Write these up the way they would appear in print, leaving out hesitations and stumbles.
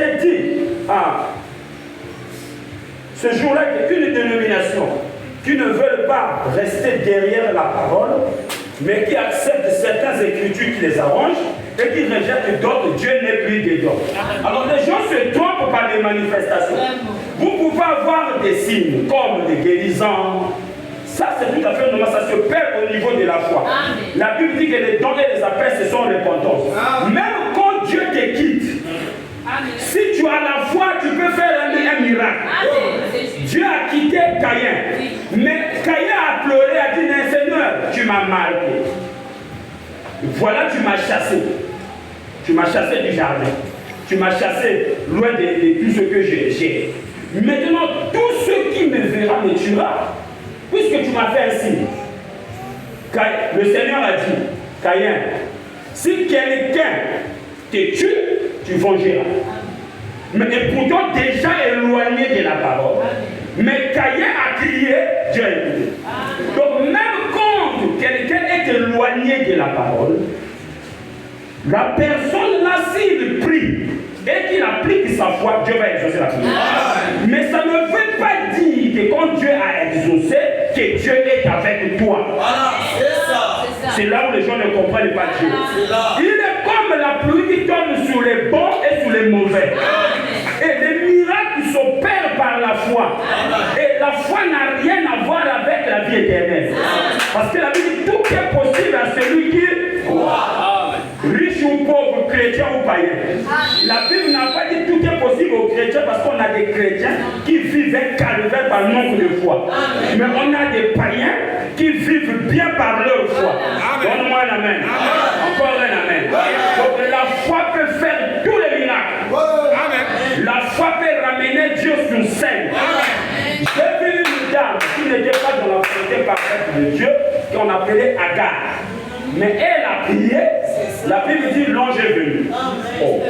s'est dit, ce jour-là, qu'il y a une dénomination qui ne veulent pas rester derrière la parole, mais qui acceptent certaines écritures qui les arrangent et qui rejettent d'autres. Dieu n'est plus dedans. Alors les gens se trompent par des manifestations. Vous pouvez avoir des signes comme des guérisons. Ça, c'est tout à fait normal. Ça se perd au niveau de la foi. La Bible dit que les dons et les appels, ce sont repentance. Même quand Dieu te quitte, si tu as la foi, tu peux faire un miracle. Dieu a quitté Caïn. Mais Caïn a pleuré, a dit, Seigneur, tu m'as marqué. Voilà, tu m'as chassé. Tu m'as chassé du jardin. Tu m'as chassé loin de tout ce que j'ai. Maintenant, tout ce qui me verra me tuera. Puisque tu m'as fait un signe. Le Seigneur a dit, Caïn, si quelqu'un te tue, tu vengeras. Mais pourtant déjà éloigné de la parole. Mais Caïn a crié, Dieu a écouté. Donc même quand quelqu'un est éloigné de la parole, la personne là, s'il prie et qu'il applique sa foi, Dieu va exaucer la prière. Mais ça ne veut pas dire que quand Dieu a exaucé, que Dieu est avec toi. C'est là où les gens ne comprennent pas Dieu. Il est comme la pluie qui tombe sur les bons et sur les mauvais. Et les miracles s'opèrent par la foi. Et la foi n'a rien à voir avec la vie éternelle. Parce que la Bible dit tout est possible à celui qui croit. Riche ou pauvre, chrétien ou païen. La Bible n'a pas dit tout est possible aux chrétiens parce qu'on a des chrétiens qui vivent un calvaire par manque de foi. Mais on a des païens qui vivent bien par leur foi. Donne-moi un amen. Encore un amen. Donc la foi peut faire tous les miracles. La foi peut ramener Dieu sur scène. J'ai vu une dame qui n'était pas dans la volonté parfaite de Dieu, qu'on appelait Agar. Mais elle a prié, la Bible dit l'ange est venu. Oh.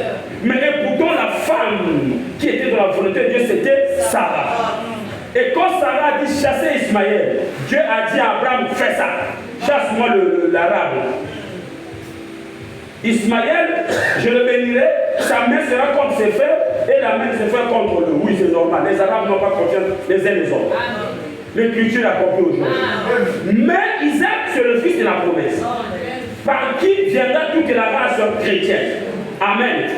Mais pourtant la femme qui était dans la volonté de Dieu, c'était Sarah. Et quand Sarah a dit chasser Ismaël, Dieu a dit à Abraham, fais ça, chasse-moi l'arabe. Ismaël, je le bénirai, sa main sera contre ses frères et la main de ses frères contre lui. Oui, c'est normal, les Arabes n'ont pas confiance les uns les autres. L'écriture a compris aujourd'hui. Mais Isaac, c'est le fils de la promesse. Par qui viendra toute la race chrétienne. Amen.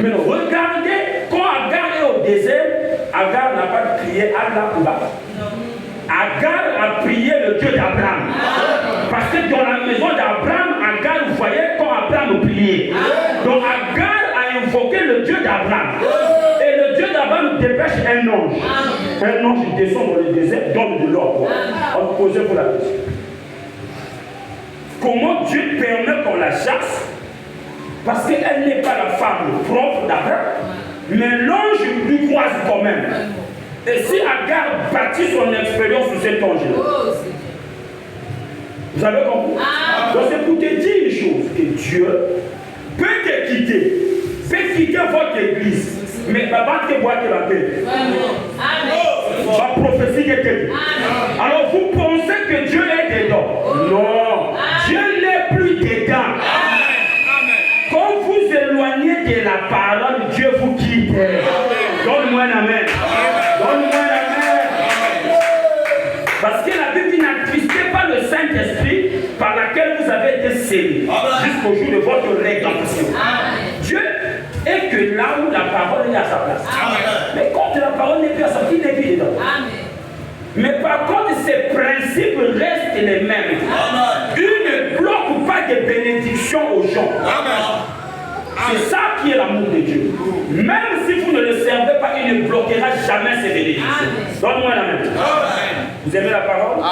Mais regardez, quand Agar est au désert, Agar n'a pas crié Allah ou Baba. Agar a prié le Dieu d'Abraham. Parce que dans la maison d'Abraham, Agar, vous voyez, quand Abraham priait. Donc Agar a invoqué le Dieu d'Abraham. Et le Dieu d'Abraham dépêche un ange. Un ange descend dans le désert, donne de l'or. On vous posez pour la question. Comment Dieu permet qu'on la chasse? Parce qu'elle n'est pas la femme propre d'Abraham. Mais l'ange lui croise quand même. Et si Agar bâtit son expérience sur cet ange-là, vous avez compris? Donc c'est pour te dire une chose, que Dieu peut te quitter, peut quitter votre église, mais va te boire de la paix. Va prophétie que tu. Alors vous pensez que Dieu est dedans? Non, Dieu n'est plus dedans. Quand vous éloignez de la parole, Dieu vous quitte. Donne-moi un amen. Donne-moi un amen. Parce que la Bible dit n'attristez pas le Saint-Esprit par laquelle vous avez été scellés jusqu'au jour de votre rédemption. Dieu est que là où la parole est à sa place. Mais quand la parole n'est plus à sa place, il n'est plus dedans. Mais par contre, ces principes restent les mêmes. Il ne bloque pas de bénédictions aux gens. C'est ça qui est l'amour de Dieu. Même si vous ne le servez pas, il ne bloquera jamais ces bénédictions. Donne-moi la main. Vous aimez la parole?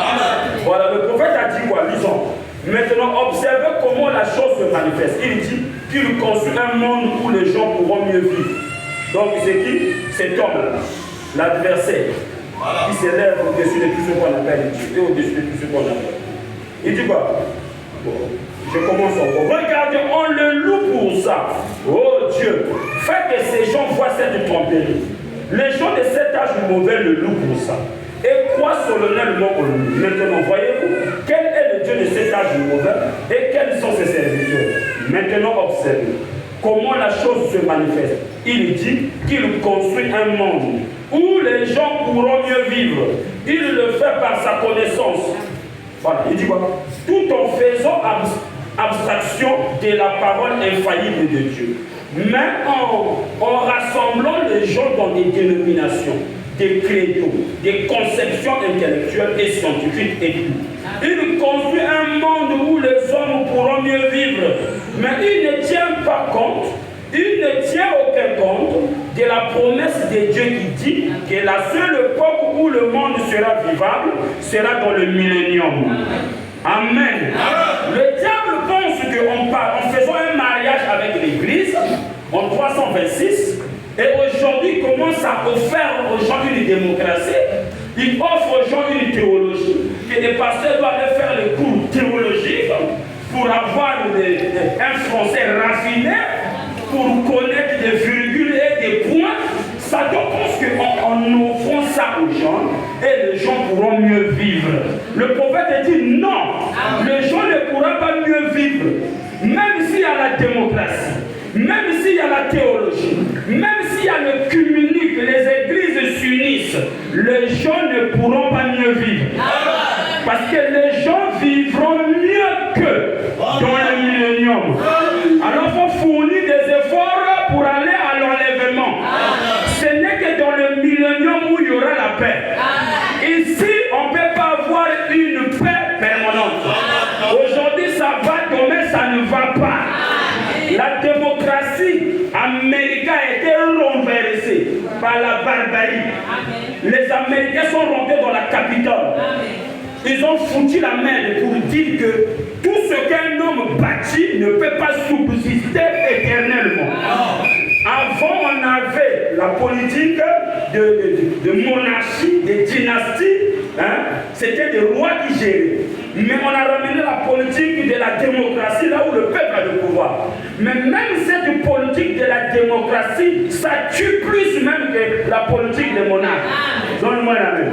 Voilà, le prophète a dit quoi? Lisons. Maintenant, observez comment la chose se manifeste. Il dit qu'il construit un monde où les gens pourront mieux vivre. Donc, c'est qui? Cet homme-là, l'adversaire, qui s'élève au-dessus de tout ce qu'on appelle Dieu et au-dessus de tout ce qu'on appelle. Il dit quoi? Bon, je commence encore. Regardez, on le loue pour ça. Oh Dieu, faites que ces gens voient cette tromperie. Les gens de cet âge mauvais le louent pour ça. Et croient solennellement au lui. Maintenant, voyez-vous, quel est le Dieu de cet âge mauvais et quels sont ses serviteurs? Maintenant, observez comment la chose se manifeste. il dit qu'il construit un monde où les gens pourront mieux vivre. Il le fait par sa connaissance. Voilà, il dit quoi? Tout en faisant abstraction de la parole infaillible de Dieu. Mais en rassemblant les gens dans des dénominations, des credos, des conceptions intellectuelles et scientifiques et tout. Il construit un monde où les hommes pourront mieux vivre. Mais il ne tient pas compte, il ne tient aucun compte de la promesse de Dieu qui dit que la seule époque où le monde sera vivable sera dans le millénium. Amen. Le diable pense qu'en faisant un mariage avec l'Église, en 326, et aujourd'hui commence à offrir aux gens une démocratie, il offre aux gens une théologie, que des pasteurs doivent aller faire les cours théologiques pour avoir un français raffiné, pour connaître des virgules et des points. Ça pense qu'en offrant ça aux gens, et les gens pourront mieux vivre. Le prophète dit non, les gens ne pourront pas mieux vivre, même s'il y a la démocratie, même s'il y a la théologie, même s'il y a le communique, les églises s'unissent, les gens ne pourront pas mieux vivre. Parce que les gens vivront mieux que dans le millénium. Alors il faut fournir des efforts pour aller à l'enlèvement. Ce n'est que dans le millénium où il y aura la paix. Ici, on ne peut pas avoir une paix permanente. Aujourd'hui, ça va, demain, ça ne va pas. La démocratie américaine a été renversée par la barbarie. Les Américains sont rentrés dans la capitale. Ils ont foutu la main pour dire que tout ce qu'un homme bâtit ne peut pas subsister éternellement. Avant, on avait la politique de monarchie, de dynastie. C'était des rois qui géraient. Mais on a ramené la politique de la démocratie là où le peuple a le pouvoir. Mais même cette politique de la démocratie, ça tue plus même que la politique des monarques. Donne-moi la main.